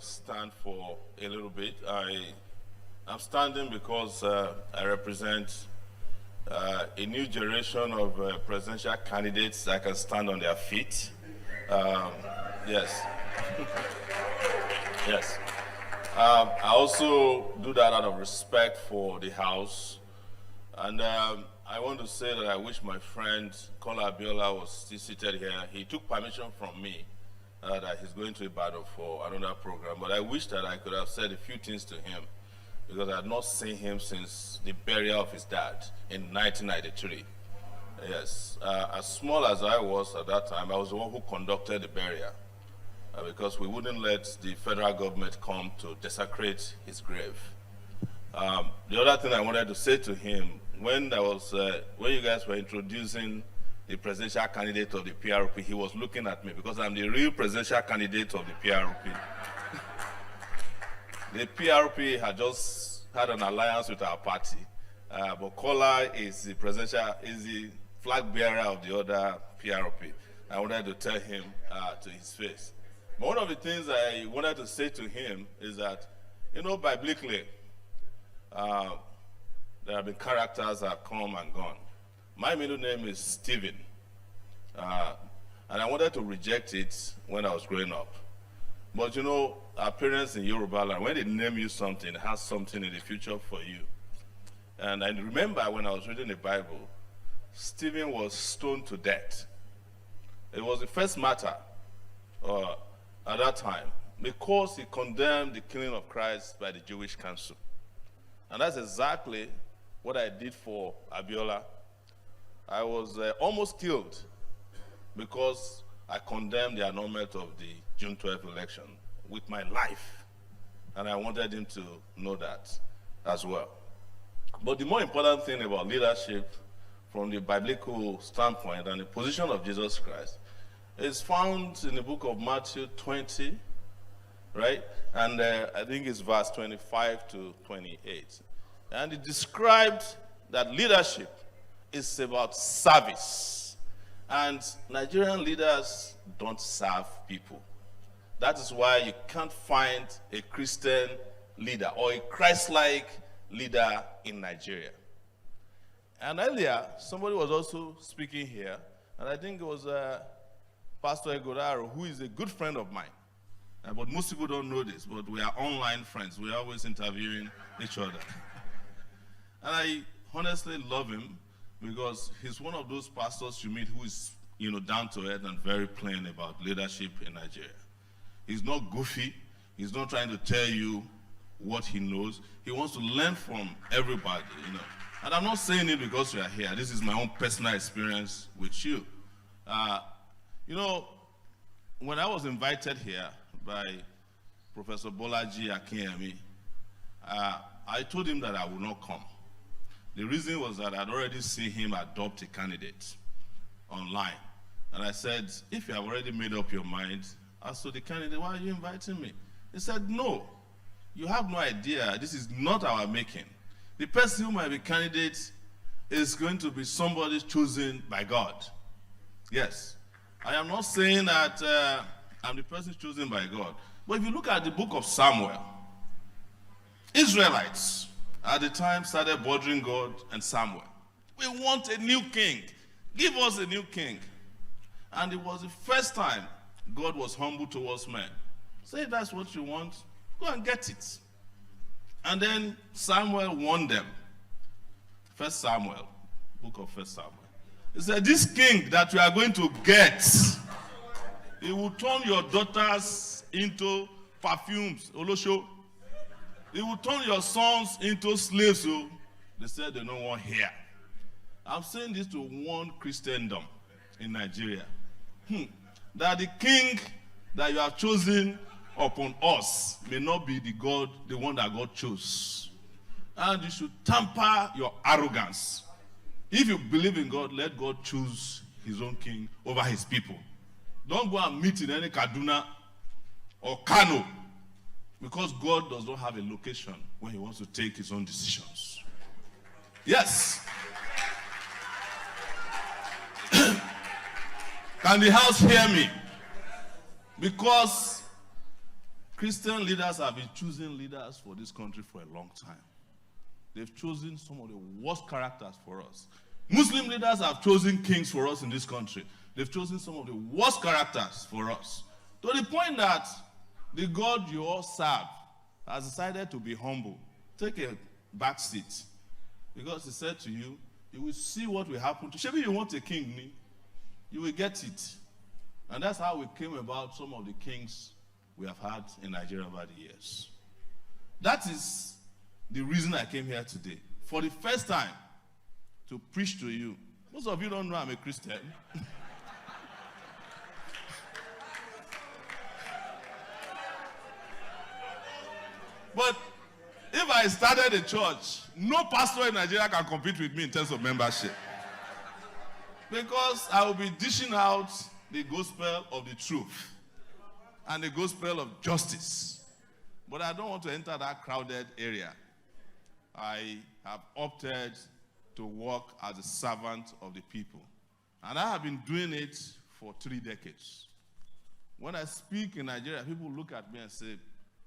just stand for a little bit. I'm standing because I represent a new generation of presidential candidates that can stand on their feet. Yes. Yes. I also do that out of respect for the House. And I want to say that I wish my friend Kola Abiola was still seated here. He took permission from me that he's going to Ibadan for another program. But I wish that I could have said a few things to him because I had not seen him since the burial of his dad in 1993. Yes. As small as I was at that time, I was the one who conducted the burial because we wouldn't let the federal government come to desecrate his grave. The other thing I wanted to say to him, when you guys were introducing the presidential candidate of the PRP, he was looking at me because I'm the real presidential candidate of the PRP. The PRP had just had an alliance with our party, but Kola is the flag bearer of the other PRP. I wanted to tell him to his face. But one of the things I wanted to say to him is that, biblically, there have been characters that have come and gone. My middle name is Stephen, and I wanted to reject it when I was growing up. But our parents in Yoruba land, when they name you something, it has something in the future for you. And I remember when I was reading the Bible, Stephen was stoned to death. It was the first martyr at that time because he condemned the killing of Christ by the Jewish council. And that's exactly what I did for Abiola. I was almost killed because I condemned the annulment of the June 12th election with my life. And I wanted him to know that as well. But the more important thing about leadership from the biblical standpoint and the position of Jesus Christ is found in the book of Matthew 20, right? And I think it's verse 25 to 28. And it described that leadership is about service. And Nigerian leaders don't serve people. That is why you can't find a Christian leader or a Christ-like leader in Nigeria. And earlier, somebody was also speaking here, and I think it was Pastor Egodaro, who is a good friend of mine. But most people don't know this, but we are online friends. We are always interviewing each other. And I honestly love him because he's one of those pastors you meet who is, down to earth and very plain about leadership in Nigeria. He's not goofy. He's not trying to tell you what he knows. He wants to learn from everybody, And I'm not saying it because you are here. This is my own personal experience with you. When I was invited here by Professor Bolaji Akinyemi, I told him that I would not come. The reason was that I'd already seen him adopt a candidate online. And I said, if you have already made up your mind as to the candidate, why are you inviting me? He said, no, you have no idea. This is not our making. The person who might be candidate is going to be somebody chosen by God. Yes. I am not saying that I'm the person chosen by God. But if you look at the book of Samuel, Israelites at the time started bothering God and Samuel. We want a new king. Give us a new king. And it was the first time God was humble towards men. Say if that's what you want, go and get it. And then Samuel warned them. First Samuel, book of First Samuel. He said, this king that you are going to get, he will turn your daughters into perfumes, Olosho. He will turn your sons into slaves. So they said they don't want hair. I'm saying this to warn Christendom in Nigeria. That the king that you have chosen upon us may not be the one that God chose. And you should temper your arrogance. If you believe in God, let God choose his own king over his people. Don't go and meet in any Kaduna or Kano, because God does not have a location when he wants to take his own decisions. Yes. Can the house hear me? Because Christian leaders have been choosing leaders for this country for a long time. They've chosen some of the worst characters for us. Muslim leaders have chosen kings for us in this country. They've chosen some of the worst characters for us. To the point that the God you all serve has decided to be humble. Take a back seat. Because he said to you, you will see what will happen to you. Maybe you want a king, you will get it. And that's how we came about some of the kings we have had in Nigeria over the years. That is the reason I came here today. For the first time, to preach to you. Most of you don't know I'm a Christian. But if I started a church, no pastor in Nigeria can compete with me in terms of membership. Because I will be dishing out the gospel of the truth and the gospel of justice. But I don't want to enter that crowded area. I have opted to work as a servant of the people. And I have been doing it for 3 decades. When I speak in Nigeria, people look at me and say,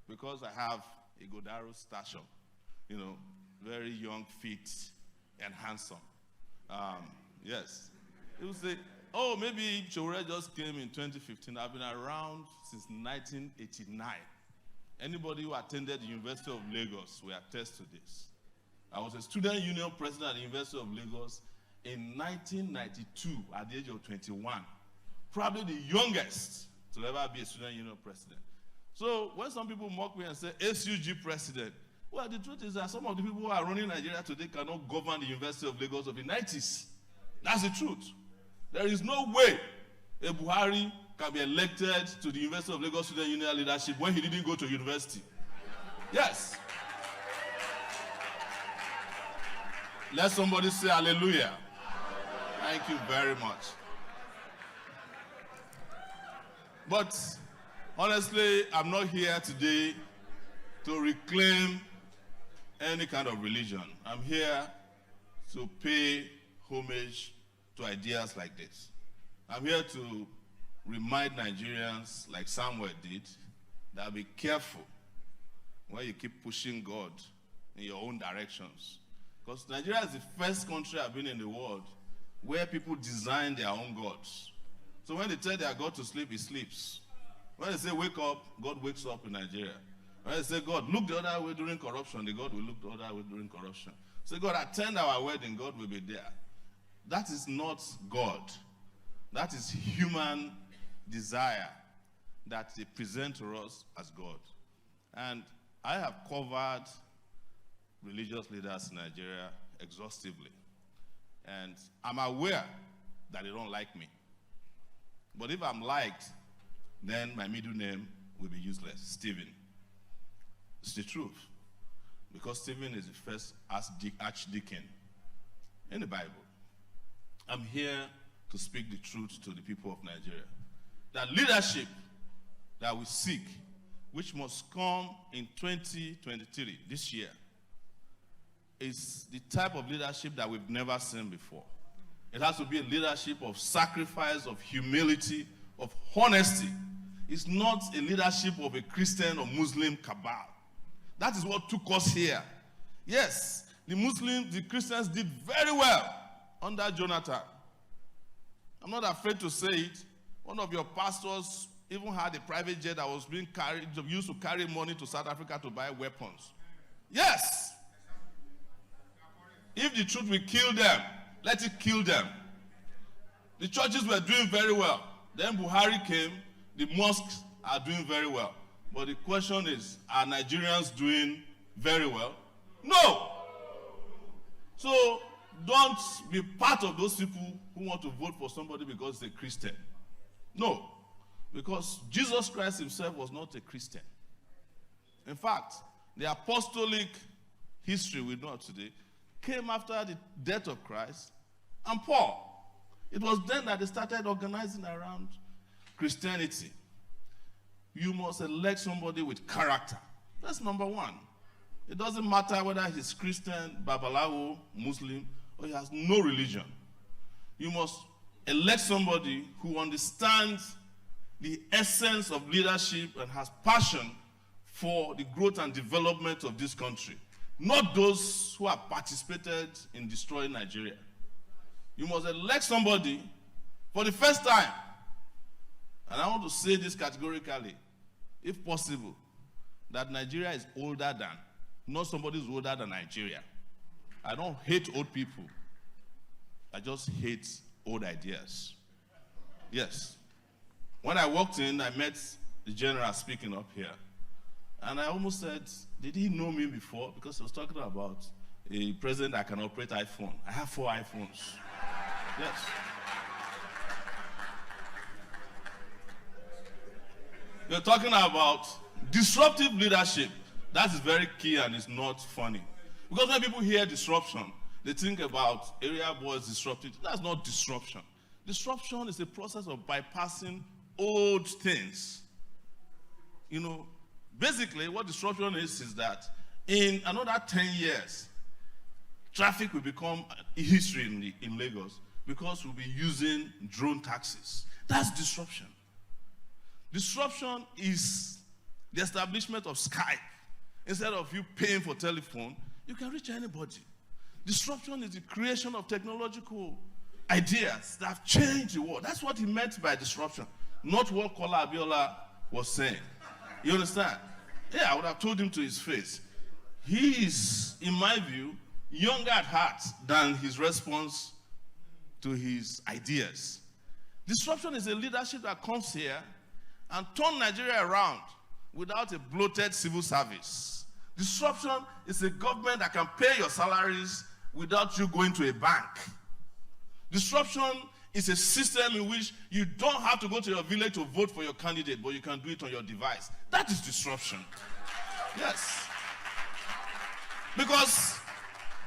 because I have a Godaro stature, very young, fit, and handsome. Yes. People say, oh, maybe Sowore just came in 2015. I've been around since 1989. Anybody who attended the University of Lagos will attest to this. I was a student union president at the University of Lagos in 1992 at the age of 21. Probably the youngest to ever be a student union president. So when some people mock me and say, SUG president, well, the truth is that some of the people who are running Nigeria today cannot govern the University of Lagos of the 90s. That's the truth. There is no way a Buhari can be elected to the University of Lagos Student Union leadership when he didn't go to university. Yes. Let somebody say hallelujah. Thank you very much. But honestly, I'm not here today to reclaim any kind of religion. I'm here to pay homage to ideas like this. I'm here to remind Nigerians, like Samuel did, that be careful when you keep pushing God in your own directions. Because Nigeria is the first country I've been in the world where people design their own gods. So when they tell their God to sleep, he sleeps. When they say wake up, God wakes up in Nigeria. When they say God, look the other way during corruption, the God will look the other way during corruption. Say God, attend our wedding, God will be there. That is not God. That is human desire that they present to us as God. And I have covered religious leaders in Nigeria exhaustively. And I'm aware that they don't like me. But if I'm liked, then my middle name will be useless, Stephen. It's the truth. Because Stephen is the first archdeacon in the Bible. I'm here to speak the truth to the people of Nigeria. That leadership that we seek, which must come in 2023, this year, is the type of leadership that we've never seen before. It has to be a leadership of sacrifice, of humility, of honesty. It's not a leadership of a Christian or Muslim cabal. That is what took us here. Yes, the Christians did very well under Jonathan. I'm not afraid to say it. One of your pastors even had a private jet that was being used to carry money to South Africa to buy weapons. Yes. If the truth will kill them, let it kill them. The churches were doing very well. Then Buhari came, the mosques are doing very well. But the question is, are Nigerians doing very well? No. So don't be part of those people who want to vote for somebody because they're Christian. No. Because Jesus Christ himself was not a Christian. In fact, the apostolic history we know today came after the death of Christ and Paul. It was then that they started organizing around Christianity. You must elect somebody with character. That's number one. It doesn't matter whether he's Christian, Babalawo, Muslim, or he has no religion. You must elect somebody who understands the essence of leadership and has passion for the growth and development of this country, not those who have participated in destroying Nigeria. You must elect somebody for the first time. And I want to say this categorically, if possible, that Nigeria is older than, not somebody who's older than Nigeria. I don't hate old people. I just hate old ideas. Yes. When I walked in, I met the general speaking up here. And I almost said, did he know me before? Because he was talking about a president that can operate iPhone. I have 4 iPhones. Yes. You're talking about disruptive leadership. That is very key and it's not funny. Because when people hear disruption, they think about area boys disrupted. That's not disruption. Disruption is a process of bypassing old things. You know, basically what disruption is that in another 10 years, traffic will become history in Lagos because we'll be using drone taxis. That's disruption. Disruption is the establishment of Skype. Instead of you paying for telephone, you can reach anybody. Disruption is the creation of technological ideas that have changed the world. That's what he meant by disruption, not what Kola Abiola was saying. You understand? Yeah, I would have told him to his face. He is, in my view, younger at heart than his response to his ideas. Disruption is a leadership that comes here and turns Nigeria around without a bloated civil service. Disruption is a government that can pay your salaries without you going to a bank. Disruption is a system in which you don't have to go to your village to vote for your candidate, but you can do it on your device. That is disruption. Yes. Because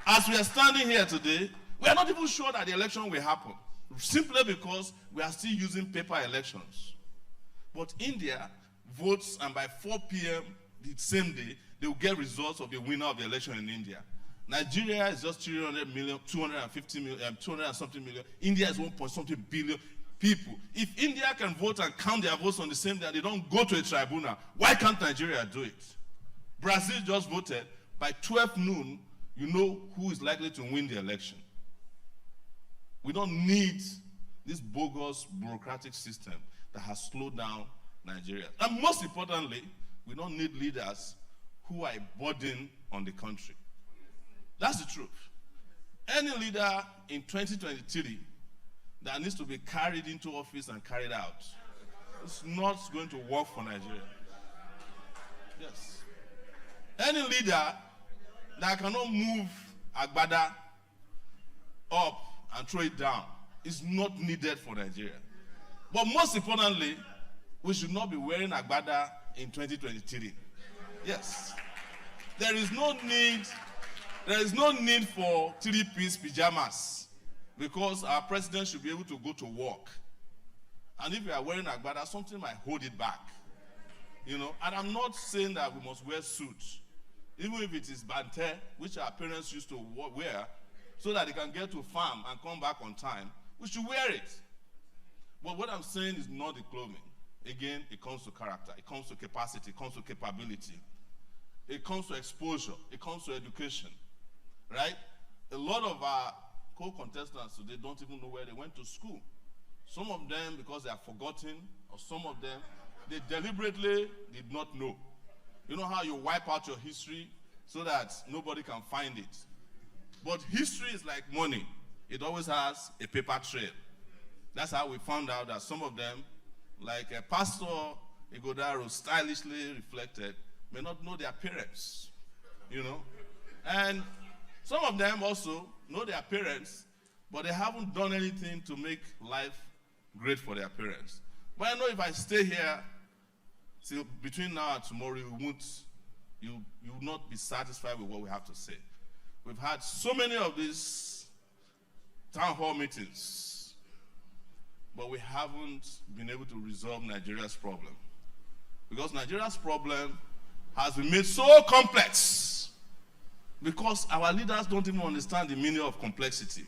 as we are standing here today, we are not even sure that the election will happen, simply because we are still using paper elections. But India votes, and by 4 p.m. the same day, they will get results of the winner of the election in India. Nigeria is just 300 million, 250 million, 200 and something million. India is 1.something billion people. If India can vote and count their votes on the same day, they don't go to a tribunal. Why can't Nigeria do it? Brazil just voted. By 12 noon, you know who is likely to win the election. We don't need this bogus bureaucratic system that has slowed down Nigeria. And most importantly, we don't need leaders who are a burden on the country. That's the truth. Any leader in 2023 that needs to be carried into office and carried out, it's not going to work for Nigeria. Yes. Any leader that cannot move Agbada up and throw it down is not needed for Nigeria. But most importantly, we should not be wearing Agbada in 2023. Yes. There is no need for 3-piece pajamas because our president should be able to go to work. And if you are wearing Agbada, something might hold it back. You know, and I'm not saying that we must wear suits. Even if it is bante, which our parents used to wear, so that they can get to farm and come back on time, we should wear it. But what I'm saying is not the clothing. Again, it comes to character, it comes to capacity, it comes to capability. It comes to exposure, it comes to education, right? A lot of our co-contestants today don't even know where they went to school. Some of them because they are forgotten, or some of them, they deliberately did not know. You know how you wipe out your history so that nobody can find it? But history is like money. It always has a paper trail. That's how we found out that some of them, like Pastor Igodaro stylishly reflected, may not know their parents, you know? And some of them also know their parents, but they haven't done anything to make life great for their parents. But I know if I stay here till between now and tomorrow, you will not be satisfied with what we have to say. We've had so many of these town hall meetings, but we haven't been able to resolve Nigeria's problem. Because Nigeria's problem has been made so complex because our leaders don't even understand the meaning of complexity.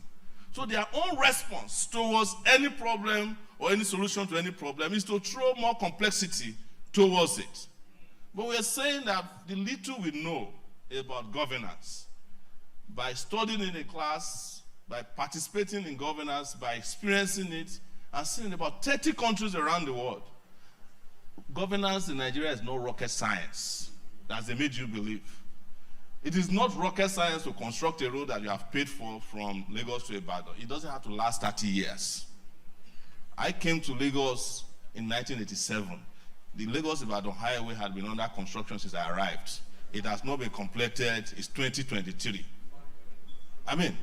So their own response towards any problem or any solution to any problem is to throw more complexity towards it. But we're saying that the little we know about governance, by studying in a class, by participating in governance, by experiencing it, and seeing about 30 countries around the world, governance in Nigeria is not rocket science, as they made you believe. It is not rocket science to construct a road that you have paid for from Lagos to Ibadan. It doesn't have to last 30 years. I came to Lagos in 1987. The Lagos-Ibadan highway had been under construction since I arrived. It has not been completed. It's 2023. I mean,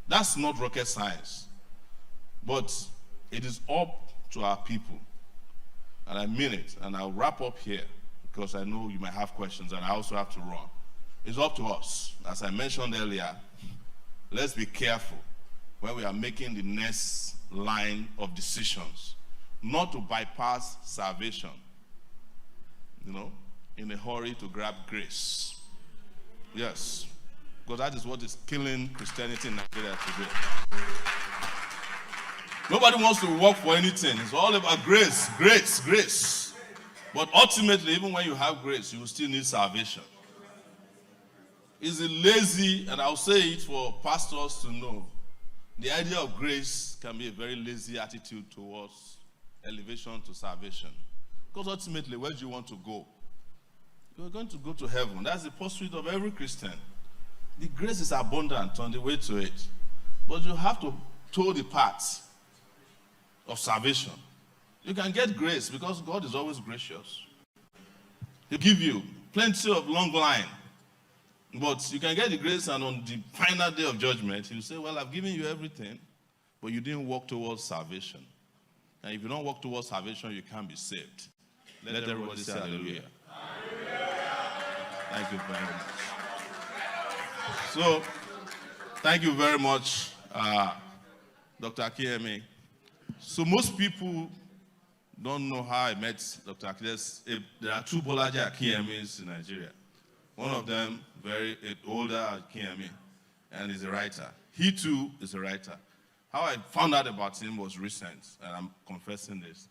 that's not rocket science. But it is up to our people. And I mean it. And I'll wrap up here because I know you might have questions and I also have to run. It's up to us. As I mentioned earlier, let's be careful when we are making the next line of decisions, not to bypass salvation, in a hurry to grab grace. Yes, because that is what is killing Christianity in Nigeria today. Nobody wants to work for anything. It's all about grace, grace, grace. But ultimately, even when you have grace, you will still need salvation. It's a lazy, and I'll say it for pastors to know, the idea of grace can be a very lazy attitude towards elevation to salvation. Because ultimately, where do you want to go? You're going to go to heaven. That's the pursuit of every Christian. The grace is abundant on the way to it. But you have to toe the path of salvation. You can get grace because God is always gracious. He'll give you plenty of long line. But you can get the grace, and on the final day of judgment, he'll say, well, I've given you everything, but you didn't walk towards salvation. And if you don't walk towards salvation, you can't be saved. Let everybody say hallelujah. Thank you very much. So, thank you very much, Dr. Akiyemi. So most people don't know how I met Dr. Akiyemi. There are two Bolaji Akiyemis in Nigeria. One of them, very older Akiyemi, and is a writer. He too is a writer. How I found out about him was recent, and I'm confessing this.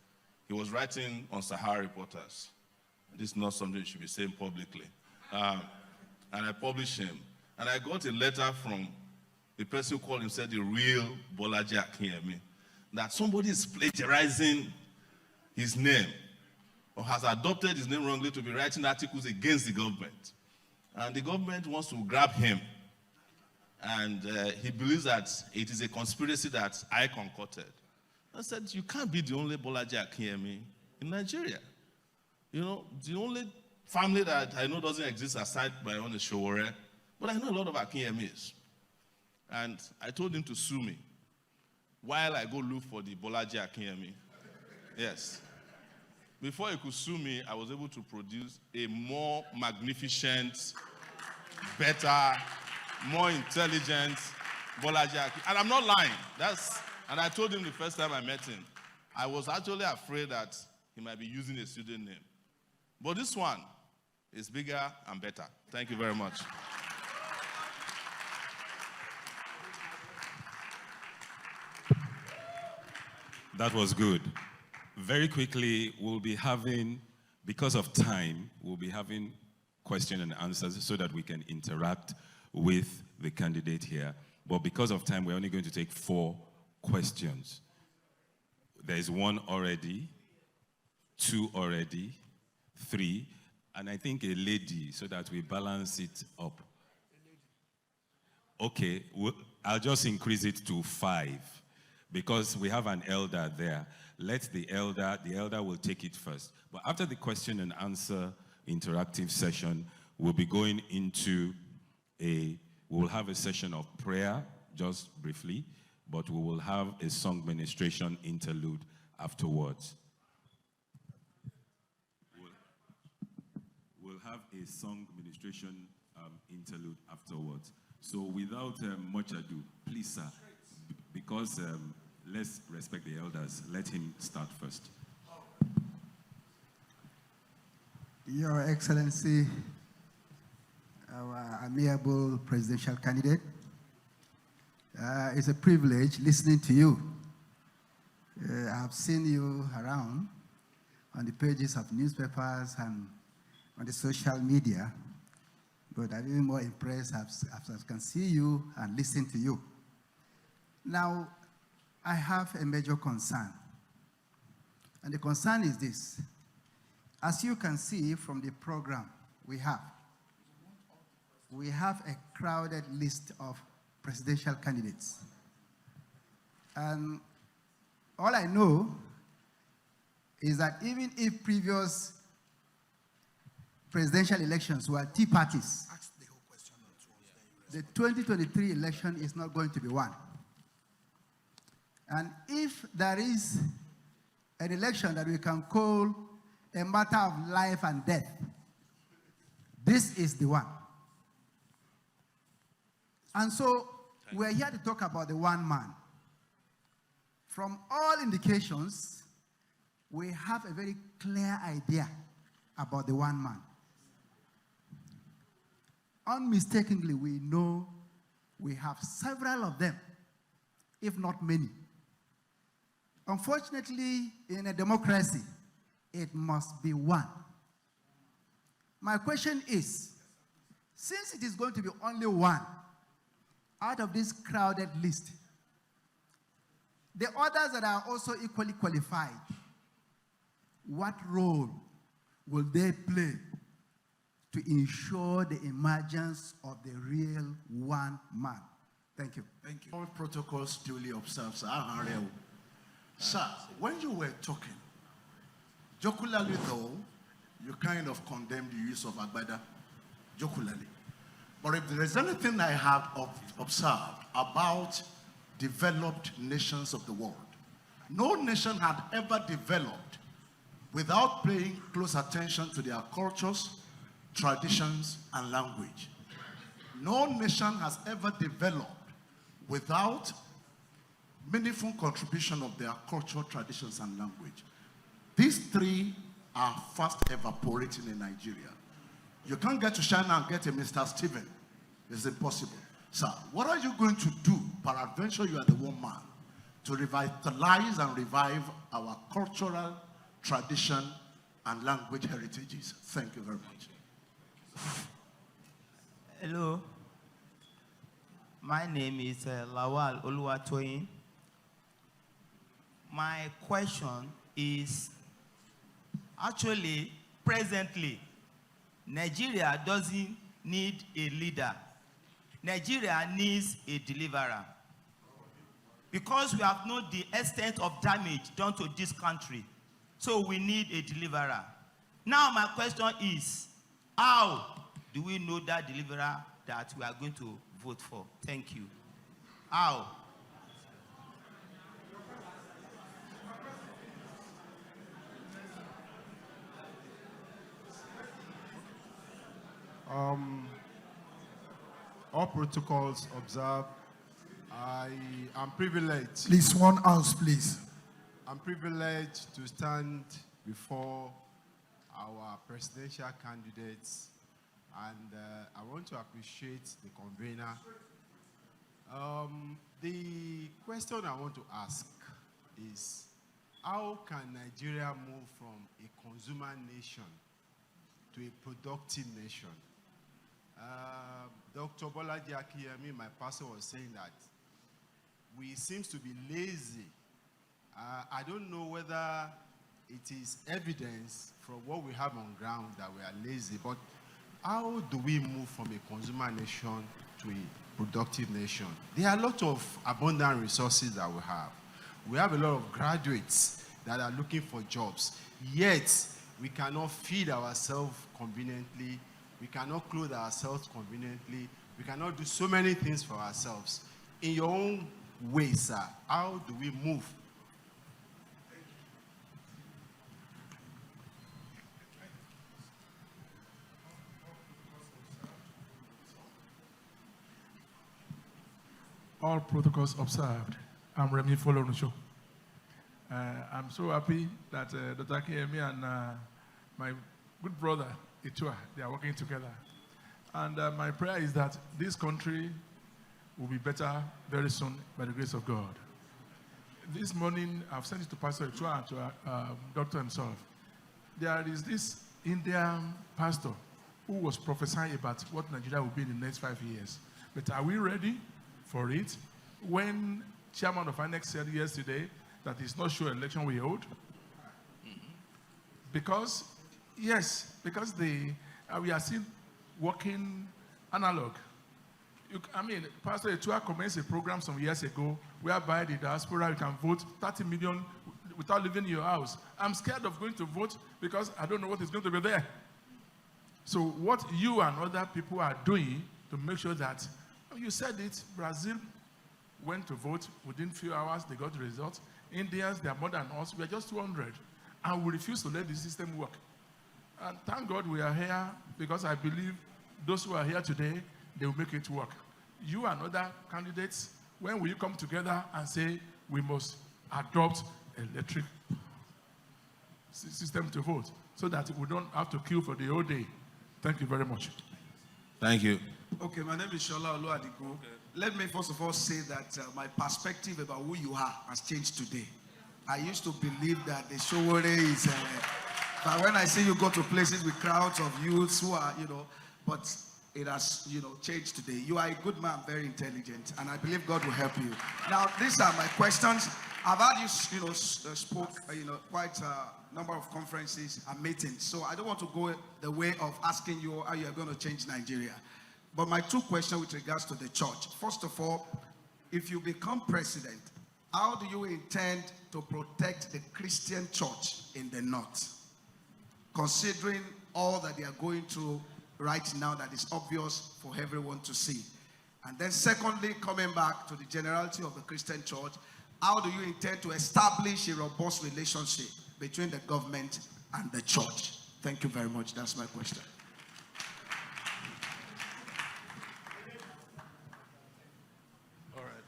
He was writing on Sahara reporters. This is not something you should be saying publicly. And I published him. And I got a letter from the person who called himself the real Bolaji Akiyemi, that somebody is plagiarizing his name or has adopted his name wrongly to be writing articles against the government. And the government wants to grab him. And he believes that it is a conspiracy that I concocted. I said, you can't be the only Bolaji Akiyemi in Nigeria. The only family that I know doesn't exist aside my own is Sowore, but I know a lot of Akiyemis. And I told him to sue me while I go look for the Bolaji Akiyemi. Yes. Before he could sue me, I was able to produce a more magnificent, better, more intelligent Bolaji Akiyemi. And I'm not lying. And I told him the first time I met him, I was actually afraid that he might be using a pseudonym. But this one is bigger and better. Thank you very much. That was good. Very quickly, we'll be having, because of time, we'll be having questions and answers so that we can interact with the candidate here. But because of time, we're only going to take 4 questions. There is 1 already, 2 already, 3, and I think a lady, so that we balance it up. Okay, I'll just increase it to 5 because we have an elder there. Let the elder will take it first. But after the question and answer interactive session, we'll be going into we'll have a session of prayer, just briefly, but we will have a song ministration interlude afterwards. We'll have a song ministration interlude afterwards. So without much ado, please, sir, because let's respect the elders, let him start first. Your Excellency, our amiable presidential candidate, it's a privilege listening to you. I've seen you around on the pages of newspapers and on the social media, but I'm even more impressed as I can see you and listen to you. Now, I have a major concern. And the concern is this. As you can see from the program we have a crowded list of presidential candidates. And all I know is that even if previous presidential elections were Tea parties, the 2023 election is not going to be won. And if there is an election that we can call a matter of life and death, this is the one. And so we're here to talk about the one man. From all indications, we have a very clear idea about the one man. Unmistakably, we know we have several of them, if not many. Unfortunately, in a democracy, it must be one. My question is, since it is going to be only one out of this crowded list, the others that are also equally qualified, what role will they play to ensure the emergence of the real one man? Thank you. Thank you. All protocols duly observed, sir. Sir, when you were talking, jocularly though, you kind of condemned the use of agbada, jocularly. But if there is anything I have observed about developed nations of the world, no nation had ever developed without paying close attention to their cultures, traditions, and language. No nation has ever developed without meaningful contribution of their culture, traditions, and language. These three are fast evaporating in Nigeria. You can't get to China and get a Mr. Stephen. It's impossible. Sir, what are you going to do, peradventure you are the one man, to revitalize and revive our cultural tradition and language heritages? Thank you very much. Hello. My name is Lawal Oluwatoyin. My question is, actually, presently, Nigeria doesn't need a leader. Nigeria needs a deliverer. Because we have known the extent of damage done to this country, so we need a deliverer. Now my question is, how do we know that deliverer that we are going to vote for? Thank you. How? All protocols observed. I am privileged. Please, one house, please. I'm privileged to stand before our presidential candidates, and I want to appreciate the convener. The question I want to ask is, how can Nigeria move from a consumer nation to a productive nation? Dr. Bolaji Akiyemi, my pastor, was saying that we seem to be lazy. I don't know whether it is evidence from what we have on ground that we are lazy, but how do we move from a consumer nation to a productive nation? There are a lot of abundant resources that we have. We have a lot of graduates that are looking for jobs, yet we cannot feed ourselves conveniently. We cannot clothe ourselves conveniently. We cannot do so many things for ourselves. In your own way, sir, how do we move? All protocols observed. I'm Remy Folorunso. I'm so happy that Dr. Akiyemi and my good brother, Itua, they are working together. And my prayer is that this country will be better very soon by the grace of God. This morning, I've sent it to Pastor Itua and to Doctor himself. There is this Indian pastor who was prophesying about what Nigeria will be in the next 5 years. But are we ready for it? When chairman of INEC said yesterday that he's not sure election will hold, because yes, because we are still working analog. Pastor Etua commenced a program some years ago whereby the diaspora, you can vote 30 million without leaving your house. I'm scared of going to vote because I don't know what is going to be there. So what you and other people are doing to make sure that, you said it, Brazil went to vote within a few hours, they got the results. Indians, they are more than us, we are just 200. And we refuse to let the system work. And thank God we are here because I believe those who are here today, they will make it work. You and other candidates, when will you come together and say we must adopt electric system to vote so that we don't have to queue for the whole day? Thank you very much. Thank you. Okay, my name is Shola Oluwadiko. Let me first of all say that my perspective about who you are has changed today. I used to believe that the Sowore is, but when I see you go to places with crowds of youths who are, but it has, changed today. You are a good man, very intelligent, and I believe God will help you. Now, these are my questions. I've had you, spoke, quite a number of conferences and meetings. So I don't want to go the way of asking you how you are going to change Nigeria. But my two questions with regards to the church. First of all, if you become president, how do you intend to protect the Christian church in the North, considering all that they are going through right now that is obvious for everyone to see? And then secondly, coming back to the generality of the Christian church, how do you intend to establish a robust relationship between the government and the church? Thank you very much. That's my question. All right.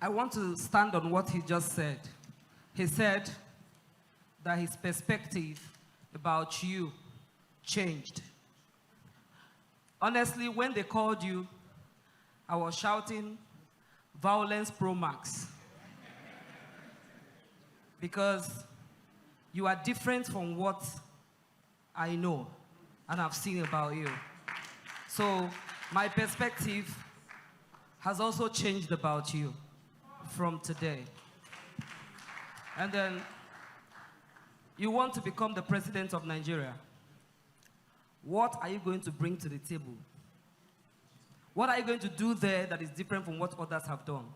I want to stand on what he just said. He said that his perspective about you changed. Honestly, when they called you, I was shouting, "Violence Pro Max." Because you are different from what I know and I've seen about you. So my perspective has also changed about you from today. And then you want to become the president of Nigeria. What are you going to bring to the table? What are you going to do there that is different from what others have done?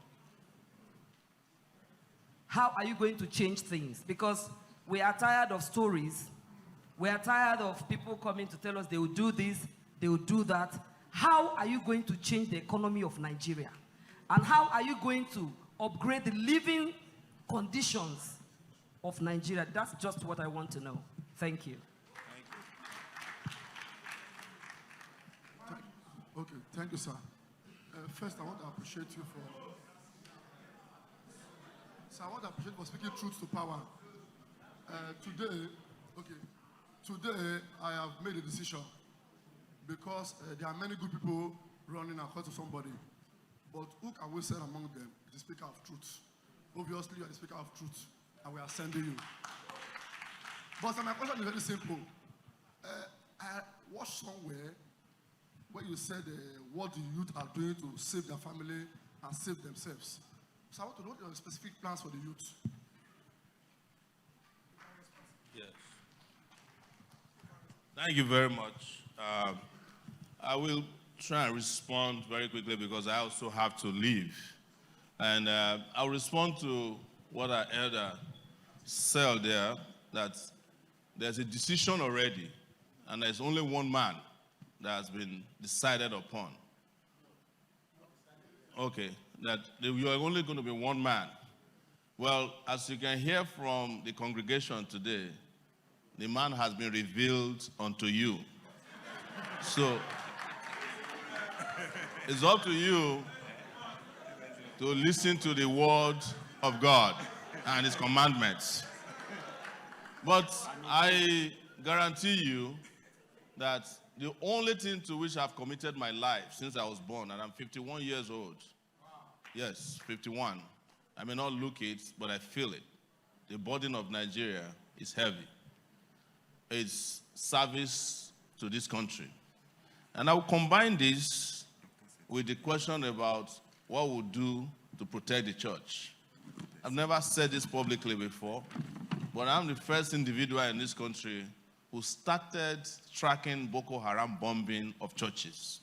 How are you going to change things? Because we are tired of stories. We are tired of people coming to tell us they will do this, they will do that. How are you going to change the economy of Nigeria? And how are you going to upgrade the living conditions of Nigeria? That's just what I want to know. Thank you. Okay, thank you, sir. First, I want to appreciate you for... Sir, I want to appreciate you for speaking truth to power. Today, I have made a decision because there are many good people running across to somebody. But who can we send among them? The speaker of truth. Obviously, you are the speaker of truth, and we are sending you. But my question is very simple. I watched somewhere where you said what the youth are doing to save their family and save themselves. So I want to know your specific plans for the youth. Yes. Thank you very much. I will try and respond very quickly because I also have to leave. And I'll respond to what I heard said there, that there's a decision already, and there's only one man that has been decided upon. Okay, that you are only going to be one man. Well, as you can hear from the congregation today, the man has been revealed unto you. So, it's up to you to listen to the word of God and his commandments. But I guarantee you that the only thing to which I've committed my life since I was born, and I'm 51 years old. Yes, 51. I may not look it, but I feel it. The burden of Nigeria is heavy. its service to this country. And I will combine this with the question about what we'll do to protect the church. I've never said this publicly before, but I'm the first individual in this country who started tracking Boko Haram bombing of churches,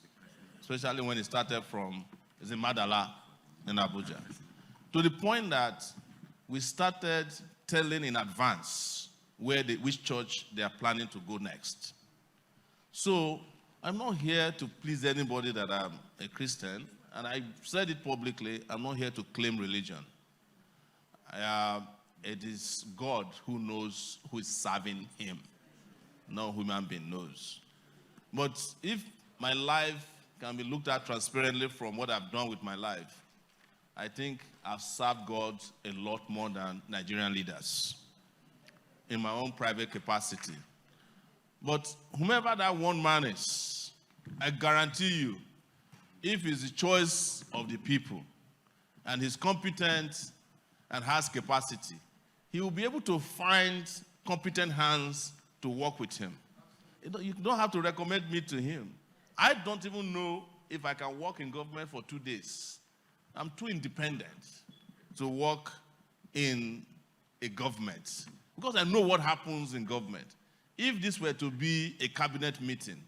especially when it started from Madala in Abuja, to the point that we started telling in advance which church they are planning to go next. So I'm not here to please anybody that I'm a Christian, and I said it publicly, I'm not here to claim religion. It is God who knows who is serving him. No human being knows. But if my life can be looked at transparently from what I've done with my life, I think I've served God a lot more than Nigerian leaders in my own private capacity. But whomever that one man is, I guarantee you, if it's the choice of the people and he's competent and has capacity, he will be able to find competent hands to work with him. You don't have to recommend me to him. I don't even know if I can work in government for 2 days. I'm too independent to work in a government because I know what happens in government. If this were to be a cabinet meeting,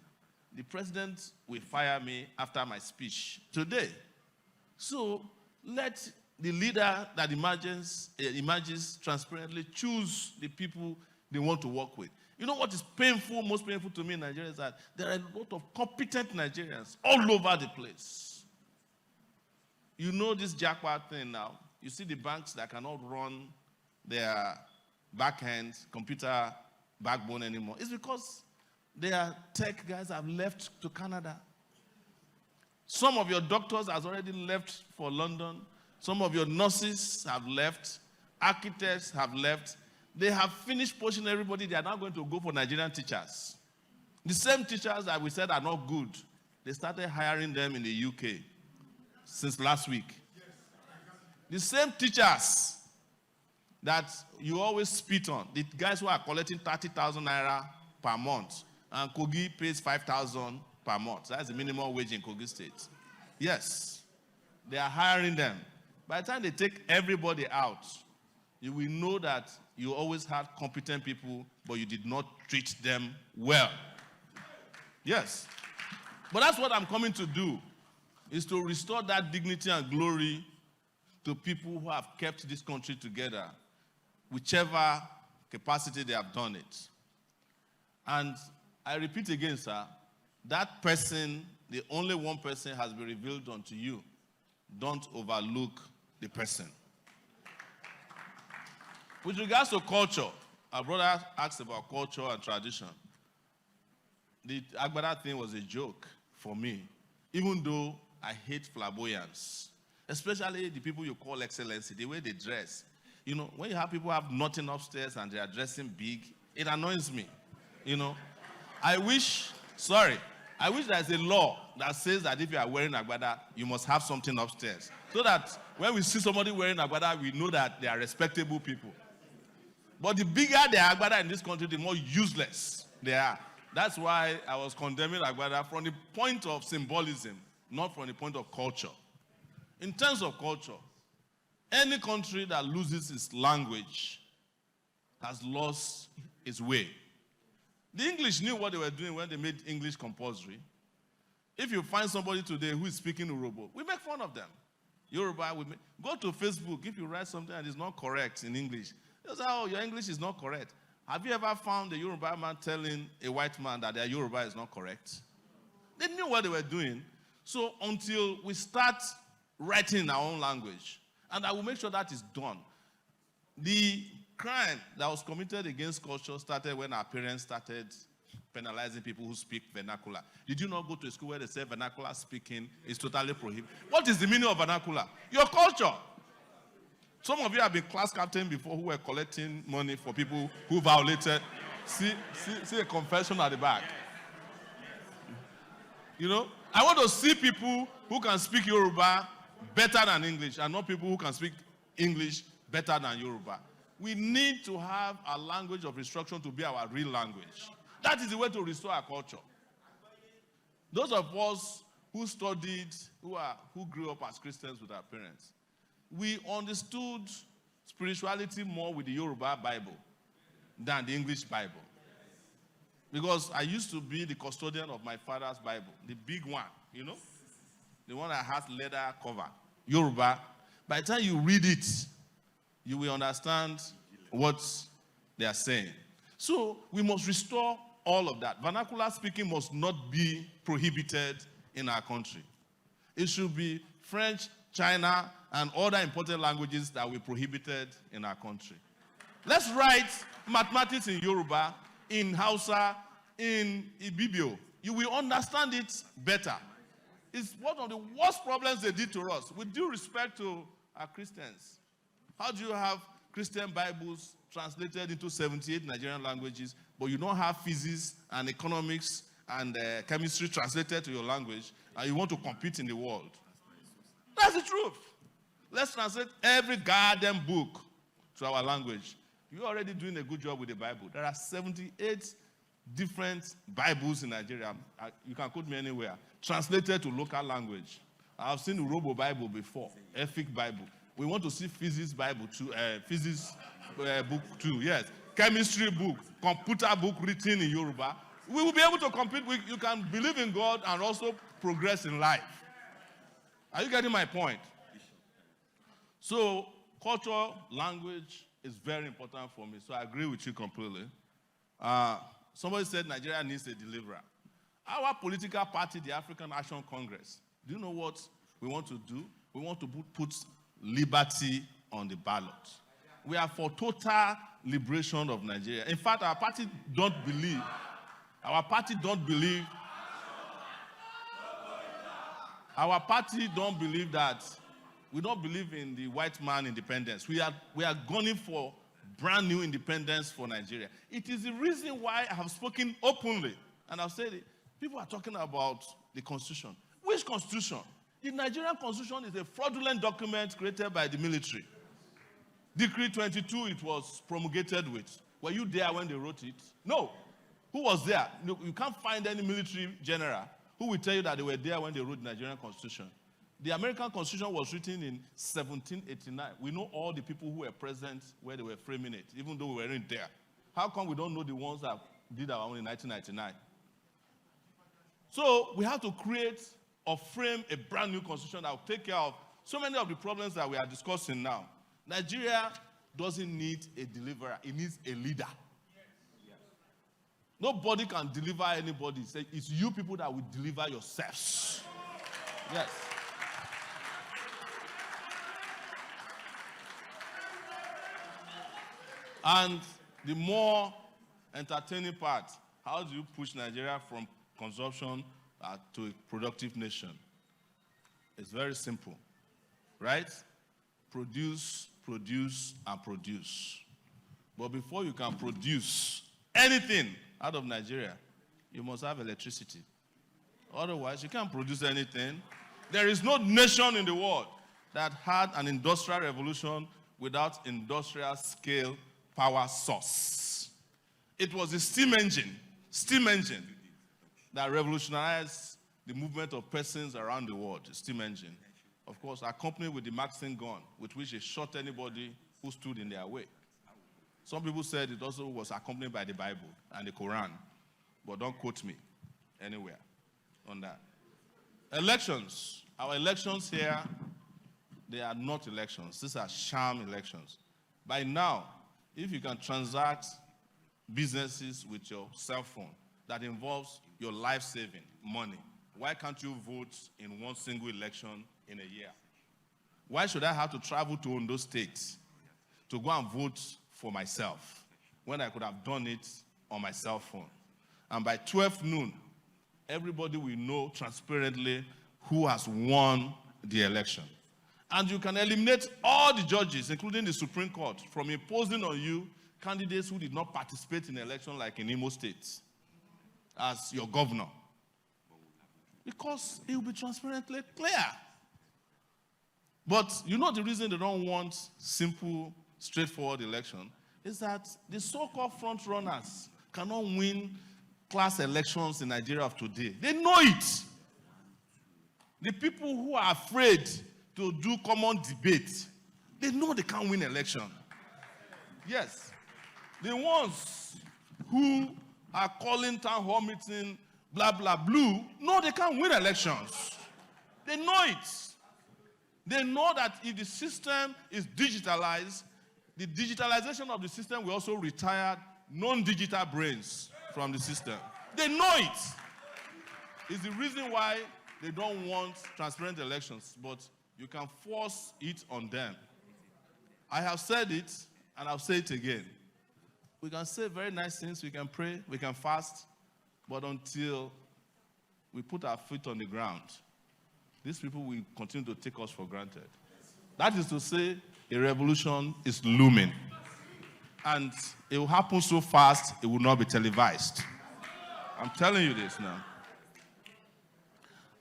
the president will fire me after my speech today. So let the leader that emerges transparently choose the people they want to work with. You know what is painful, most painful to me in Nigeria is that there are a lot of competent Nigerians all over the place. You know this jackpot thing now. You see the banks that cannot run their back-end computer backbone anymore. It's because their tech guys have left to Canada. Some of your doctors have already left for London. Some of your nurses have left. Architects have left. They have finished pushing everybody. They are now going to go for Nigerian teachers. The same teachers that we said are not good, they started hiring them in the UK since last week. The same teachers that you always spit on, the guys who are collecting 30,000 naira per month, and Kogi pays 5,000 per month. That's the minimum wage in Kogi State. Yes, they are hiring them. By the time they take everybody out, you will know that you always had competent people, but you did not treat them well. Yes. But that's what I'm coming to do, is to restore that dignity and glory to people who have kept this country together, whichever capacity they have done it. And I repeat again, sir, that person, the only one person has been revealed unto you. Don't overlook the person. With regards to culture, our brother asked about culture and tradition. The Agbada thing was a joke for me, even though I hate flamboyance, especially the people you call excellency, the way they dress. You know, when you have people have nothing upstairs and they are dressing big, it annoys me. You know, I wish there's a law that says that if you are wearing Agbada, you must have something upstairs. So that when we see somebody wearing Agbada, we know that they are respectable people. But the bigger the Agbada in this country, the more useless they are. That's why I was condemning Agbada from the point of symbolism, not from the point of culture. In terms of culture, any country that loses its language has lost its way. The English knew what they were doing when they made English compulsory. If you find somebody today who is speaking Yoruba, we make fun of them. Yoruba, go to Facebook. If you write something that is not correct in English, they'll say, oh, your English is not correct. Have you ever found a Yoruba man telling a white man that their Yoruba is not correct? They knew what they were doing. So until we start writing in our own language, and I will make sure that is done. The crime that was committed against culture started when our parents started penalizing people who speak vernacular. Did you not go to a school where they say vernacular speaking is totally prohibited? What is the meaning of vernacular? Your culture. Some of you have been class captain before who were collecting money for people who violated. See a confession at the back. You know, I want to see people who can speak Yoruba better than English and not people who can speak English better than Yoruba. We need to have a language of instruction to be our real language. That is the way to restore our culture. Those of us who studied, who grew up as Christians with our parents, we understood spirituality more with the Yoruba Bible than the English Bible. Because I used to be the custodian of my father's Bible, the big one, you know? The one that has leather cover, Yoruba. By the time you read it, you will understand what they are saying. So we must restore all of that. Vernacular speaking must not be prohibited in our country. It should be French, China, and other important languages that we prohibited in our country. Let's write mathematics in Yoruba, in Hausa, in Ibibio. You will understand it better. It's one of the worst problems they did to us. With due respect to our Christians, how do you have Christian Bibles translated into 78 Nigerian languages, but you don't have physics and economics and chemistry translated to your language, and you want to compete in the world? That's the truth. Let's translate every goddamn book to our language. You're already doing a good job with the Bible. There are 78 different Bibles in Nigeria. You can quote me anywhere. Translated to local language. I've seen the Robo Bible before, Ethic Bible. We want to see physics Bible too, physics book too, yes. Chemistry book, computer book written in Yoruba. We will be able to compete with, you can believe in God and also progress in life. Are you getting my point? So, culture, language is very important for me, so I agree with you completely. Somebody said Nigeria needs a deliverer. Our political party, the African Action Congress, do you know what we want to do? We want to put liberty on the ballot. We are for total liberation of Nigeria. In fact, our party don't believe that, we don't believe in the white man independence. We are gunning for brand new independence for Nigeria. It is the reason why I have spoken openly, and I've said it. People are talking about the Constitution. Which Constitution? The Nigerian Constitution is a fraudulent document created by the military. Decree 22, it was promulgated with. Were you there when they wrote it? No. Who was there? You can't find any military general who will tell you that they were there when they wrote the Nigerian Constitution. The American Constitution was written in 1789. We know all the people who were present where they were framing it, even though we weren't there. How come we don't know the ones that did our own in 1999? So we have to create or frame a brand new constitution that will take care of so many of the problems that we are discussing now. Nigeria doesn't need a deliverer. It needs a leader. Nobody can deliver anybody. It's you people that will deliver yourselves. Yes. And the more entertaining part, how do you push Nigeria from consumption to a productive nation? It's very simple, right? Produce, produce, and produce. But before you can produce anything out of Nigeria, you must have electricity. Otherwise, you can't produce anything. There is no nation in the world that had an industrial revolution without industrial scale power source. It was the steam engine that revolutionized the movement of persons around the world, the steam engine. Of course, accompanied with the Maxim gun, with which they shot anybody who stood in their way. Some people said it also was accompanied by the Bible and the Quran, but don't quote me anywhere on that. Elections. Our elections here, they are not elections. These are sham elections. By now, if you can transact businesses with your cell phone that involves your life-saving money, why can't you vote in one single election in a year? Why should I have to travel to Ondo State to go and vote for myself when I could have done it on my cell phone? And by 12 noon, everybody will know transparently who has won the election. And you can eliminate all the judges, including the Supreme Court, from imposing on you candidates who did not participate in the election, like in Imo State, as your governor. Because it will be transparently clear. But you know the reason they don't want simple straightforward election is that the so-called front runners cannot win class elections in Nigeria of today. They know it. The people who are afraid to do common debate, they know they can't win election. Yes. The ones who are calling town hall meeting, blah, blah, blue, no, they can't win elections. They know it. They know that if the system is digitalized, the digitalization of the system will also retire non-digital brains from the system. They know it. It's the reason why they don't want transparent elections, but you can force it on them. I have said it, and I'll say it again. We can say very nice things, we can pray, we can fast, but until we put our feet on the ground, these people will continue to take us for granted. That is to say, a revolution is looming. And it will happen so fast, it will not be televised. I'm telling you this now.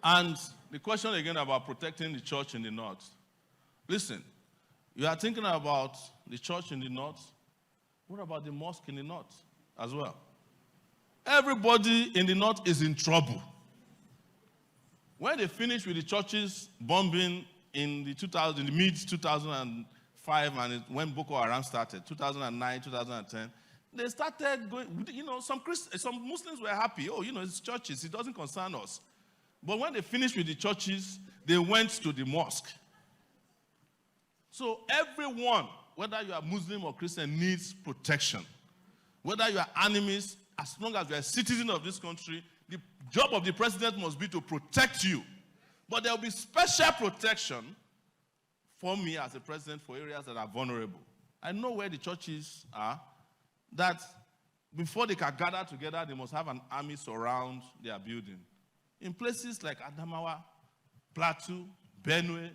And the question again about protecting the church in the north. Listen, you are thinking about the church in the north. What about the mosque in the north as well? Everybody in the north is in trouble. When they finished with the churches bombing in the mid-2005 and when Boko Haram started, 2009, 2010, they started going, some Muslims were happy. Oh, it's churches, it doesn't concern us. But when they finished with the churches, they went to the mosque. So everyone, whether you are Muslim or Christian, needs protection. Whether you are animist, as long as you are a citizen of this country, the job of the president must be to protect you. But there will be special protection for me as a president for areas that are vulnerable. I know where the churches are, that before they can gather together, they must have an army surround their building. In places like Adamawa, Plateau, Benue,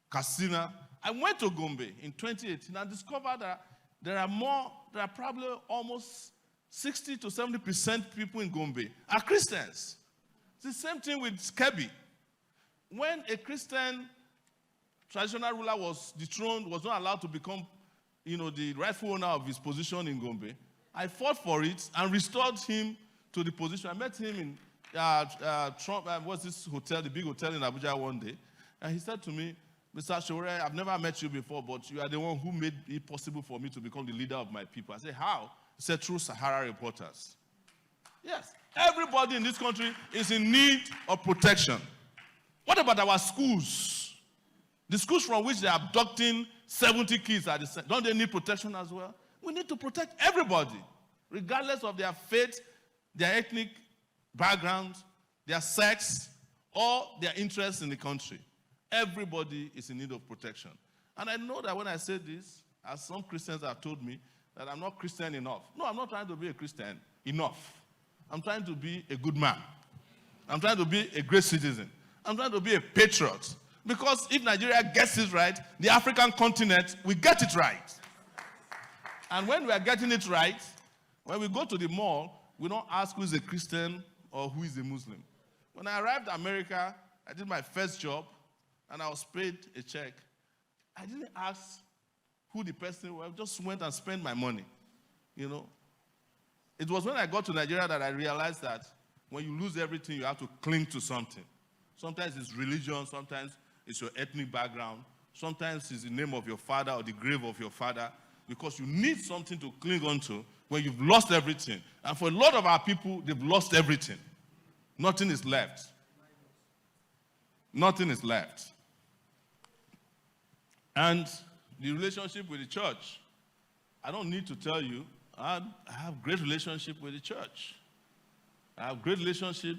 Katsina, I went to Gombe in 2018 and discovered that there are probably almost 60 to 70% people in Gombe are Christians. It's the same thing with Kebbi. When a Christian traditional ruler was dethroned, was not allowed to become, the rightful owner of his position in Gombe, I fought for it and restored him to the position. I met him in what's this hotel, the big hotel in Abuja one day, and he said to me, Mr. Sowore, I've never met you before, but you are the one who made it possible for me to become the leader of my people. I said, how? He said, through Sahara Reporters. Yes, everybody in this country is in need of protection. What about our schools? The schools from which they are abducting 70 kids, don't they need protection as well? We need to protect everybody, regardless of their faith, their ethnic background, their sex, or their interest in the country. Everybody is in need of protection. And I know that when I say this, as some Christians have told me, that I'm not Christian enough. No, I'm not trying to be a Christian enough. I'm trying to be a good man. I'm trying to be a great citizen. I'm trying to be a patriot. Because if Nigeria gets it right, the African continent will get it right. And when we are getting it right, when we go to the mall, we don't ask who is a Christian or who is a Muslim. When I arrived in America, I did my first job, and I was paid a check. I didn't ask who the person was. I just went and spent my money, It was when I got to Nigeria that I realized that when you lose everything, you have to cling to something. Sometimes it's religion, sometimes it's your ethnic background, sometimes it's the name of your father or the grave of your father, because you need something to cling on to when you've lost everything. And for a lot of our people, they've lost everything. Nothing is left. Nothing is left. And the relationship with the church, I don't need to tell you, I have great relationship with the church. I have great relationship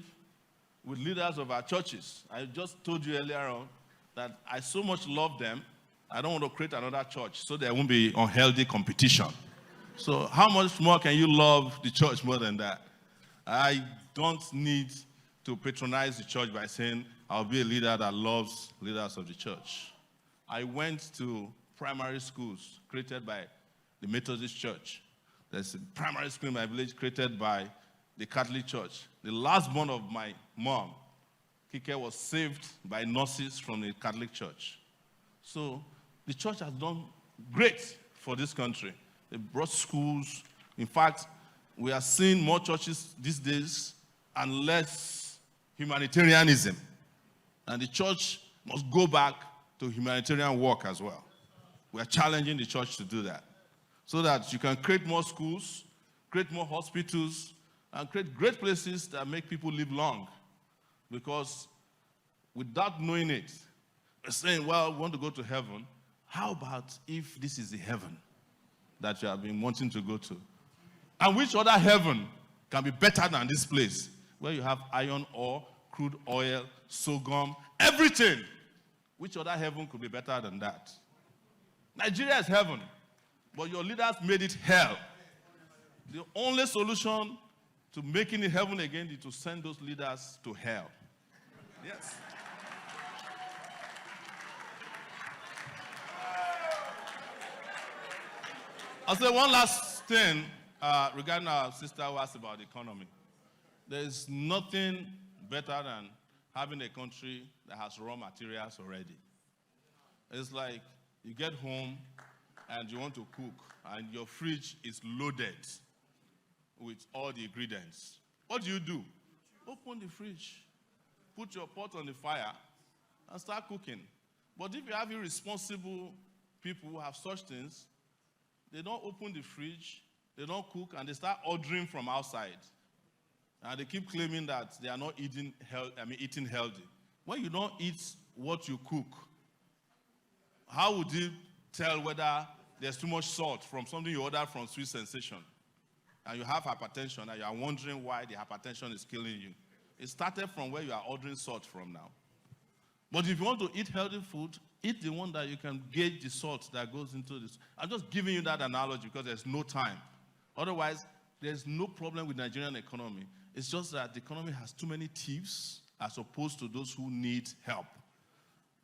with leaders of our churches. I just told you earlier on that I so much love them, I don't want to create another church so there won't be unhealthy competition. So how much more can you love the church more than that? I don't need to patronize the church by saying I'll be a leader that loves leaders of the church. I went to primary schools created by the Methodist Church. There's a primary school in my village created by the Catholic Church. The last born of my mom, Kike, was saved by nurses from the Catholic Church. So the church has done great for this country. They brought schools. In fact, we are seeing more churches these days and less humanitarianism. And the church must go back to humanitarian work as well. We are challenging the church to do that, so that you can create more schools, create more hospitals, and create great places that make people live long. Because without knowing it, we're saying, well, we want to go to heaven. How about if this is the heaven that you have been wanting to go to? And which other heaven can be better than this place, where you have iron ore, crude oil, sorghum, everything? Which other heaven could be better than that? Nigeria is heaven, but your leaders made it hell. The only solution to making it heaven again is to send those leaders to hell. Yes. I'll say one last thing regarding our sister who asked about the economy. There is nothing better than having a country that has raw materials already. It's like you get home and you want to cook, and your fridge is loaded with all the ingredients. What do? Open the fridge, put your pot on the fire, and start cooking. But if you have irresponsible people who have such things, they don't open the fridge, they don't cook, and they start ordering from outside. And they keep claiming that they are not eating healthy. When you don't eat what you cook, how would you tell whether there's too much salt from something you ordered from Sweet Sensation? And you have hypertension, and you are wondering why the hypertension is killing you. It started from where you are ordering salt from now. But if you want to eat healthy food, eat the one that you can gauge the salt that goes into this. I'm just giving you that analogy because there's no time. Otherwise, there's no problem with Nigerian economy. It's just that the economy has too many thieves as opposed to those who need help.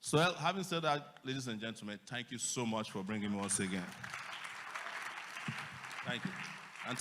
So having said that, ladies and gentlemen, thank you so much for bringing me once again. Thank you.